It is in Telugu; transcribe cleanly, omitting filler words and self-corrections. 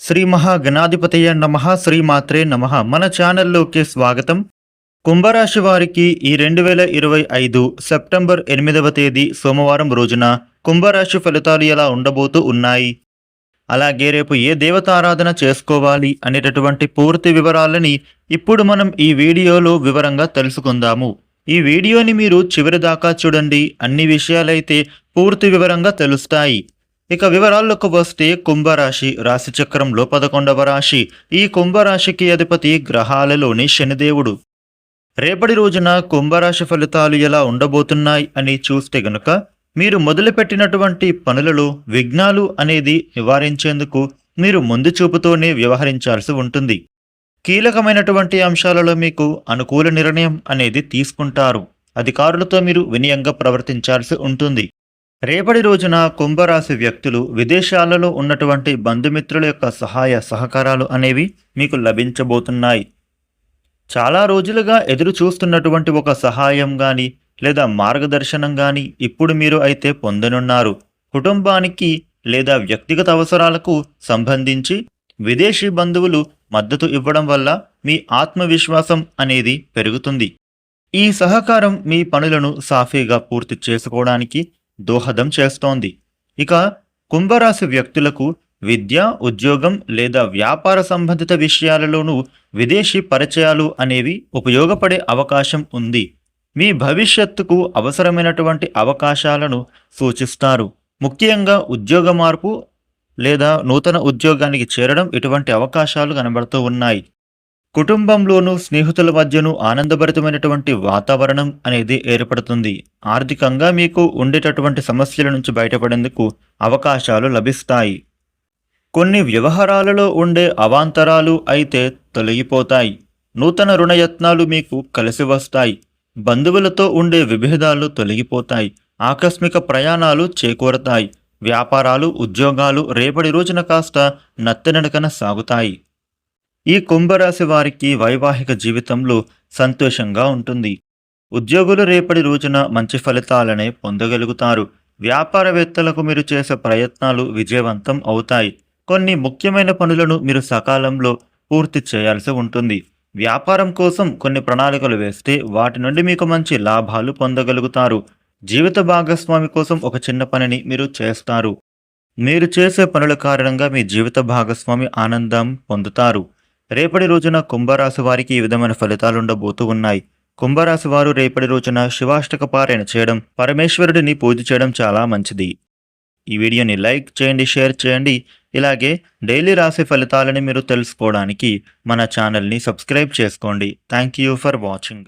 శ్రీ మహాగణాధిపతయ నమః శ్రీమాత్రే నమః. మన ఛానల్లోకి స్వాగతం. కుంభరాశి వారికి ఈ 2025 సెప్టెంబర్ 8వ తేదీ సోమవారం రోజున కుంభరాశి ఫలితాలు ఎలా ఉండబోతూ ఉన్నాయి, అలాగే రేపు ఏ దేవతారాధన చేసుకోవాలి అనేటటువంటి పూర్తి వివరాలని ఇప్పుడు మనం ఈ వీడియోలో వివరంగా తెలుసుకుందాము. ఈ వీడియోని మీరు చివరి దాకా చూడండి, అన్ని విషయాలైతే పూర్తి వివరంగా తెలుస్తాయి. ఇక వివరాల్లోకి వస్తే కుంభరాశి రాశిచక్రంలో 11వ రాశి. ఈ కుంభరాశికి అధిపతి గ్రహాలలోని శనిదేవుడు. రేపటి రోజున కుంభరాశి ఫలితాలు ఎలా ఉండబోతున్నాయి అని చూస్తే గనుక, మీరు మొదలుపెట్టినటువంటి పనులలో విఘ్నాలు అనేది నివారించేందుకు మీరు ముందు చూపుతోనే వ్యవహరించాల్సి ఉంటుంది. కీలకమైనటువంటి అంశాలలో మీకు అనుకూల నిర్ణయం అనేది తీసుకుంటారు. అధికారులతో మీరు వినయంగా ప్రవర్తించాల్సి ఉంటుంది. రేపటి రోజున కుంభరాశి వ్యక్తులు విదేశాలలో ఉన్నటువంటి బంధుమిత్రుల యొక్క సహాయ సహకారాలు అనేవి మీకు లభించబోతున్నాయి. చాలా రోజులుగా ఎదురు చూస్తున్నటువంటి ఒక సహాయం కానీ లేదా మార్గదర్శనం కానీ ఇప్పుడు మీరు అయితే పొందనున్నారు. కుటుంబానికి లేదా వ్యక్తిగత అవసరాలకు సంబంధించి విదేశీ బంధువులు మద్దతు ఇవ్వడం వల్ల మీ ఆత్మవిశ్వాసం అనేది పెరుగుతుంది. ఈ సహకారం మీ పనులను సాఫీగా పూర్తి చేసుకోవడానికి దోహదం చేస్తోంది. ఇక కుంభరాశి వ్యక్తులకు విద్య, ఉద్యోగం లేదా వ్యాపార సంబంధిత విషయాలలోనూ విదేశీ పరిచయాలు అనేవి ఉపయోగపడే అవకాశం ఉంది. మీ భవిష్యత్తుకు అవసరమైనటువంటి అవకాశాలను సూచిస్తారు. ముఖ్యంగా ఉద్యోగ మార్పు లేదా నూతన ఉద్యోగానికి చేరడం, ఇటువంటి అవకాశాలు కనబడుతూ ఉన్నాయి. కుటుంబంలోనూ స్నేహితుల మధ్యను ఆనందభరితమైనటువంటి వాతావరణం అనేది ఏర్పడుతుంది. ఆర్థికంగా మీకు ఉండేటటువంటి సమస్యల నుంచి బయటపడేందుకు అవకాశాలు లభిస్తాయి. కొన్ని వ్యవహారాలలో ఉండే అవాంతరాలు అయితే తొలగిపోతాయి. నూతన రుణయత్నాలు మీకు కలిసి వస్తాయి. బంధువులతో ఉండే విభేదాలు తొలగిపోతాయి. ఆకస్మిక ప్రయాణాలు చేకూరతాయి. వ్యాపారాలు, ఉద్యోగాలు రేపటి రోజున కాస్త నత్తనడకన సాగుతాయి. ఈ కుంభరాశి వారికి వైవాహిక జీవితంలో సంతోషంగా ఉంటుంది. ఉద్యోగులు రేపటి రోజున మంచి ఫలితాలనే పొందగలుగుతారు. వ్యాపారవేత్తలకు మీరు చేసే ప్రయత్నాలు విజయవంతం అవుతాయి. కొన్ని ముఖ్యమైన పనులను మీరు సకాలంలో పూర్తి చేయాల్సి ఉంటుంది. వ్యాపారం కోసం కొన్ని ప్రణాళికలు వేస్తే వాటి నుండి మీకు మంచి లాభాలు పొందగలుగుతారు. జీవిత భాగస్వామి కోసం ఒక చిన్న పనిని మీరు చేస్తారు. మీరు చేసే పనుల కారణంగా మీ జీవిత భాగస్వామి ఆనందం పొందుతారు. రేపటి రోజున కుంభరాశి వారికి ఈ విధమైన ఫలితాలు ఉండబోతూ ఉన్నాయి. కుంభరాశి వారు రేపటి రోజున శివాష్టక పారాయణ చేయడం, పరమేశ్వరుడిని పూజ చేయడం చాలా మంచిది. ఈ వీడియోని లైక్ చేయండి, షేర్ చేయండి. ఇలాగే డైలీ రాశి ఫలితాలని మీరు తెలుసుకోవడానికి మన ఛానల్ని సబ్స్క్రైబ్ చేసుకోండి. Thank you for watching.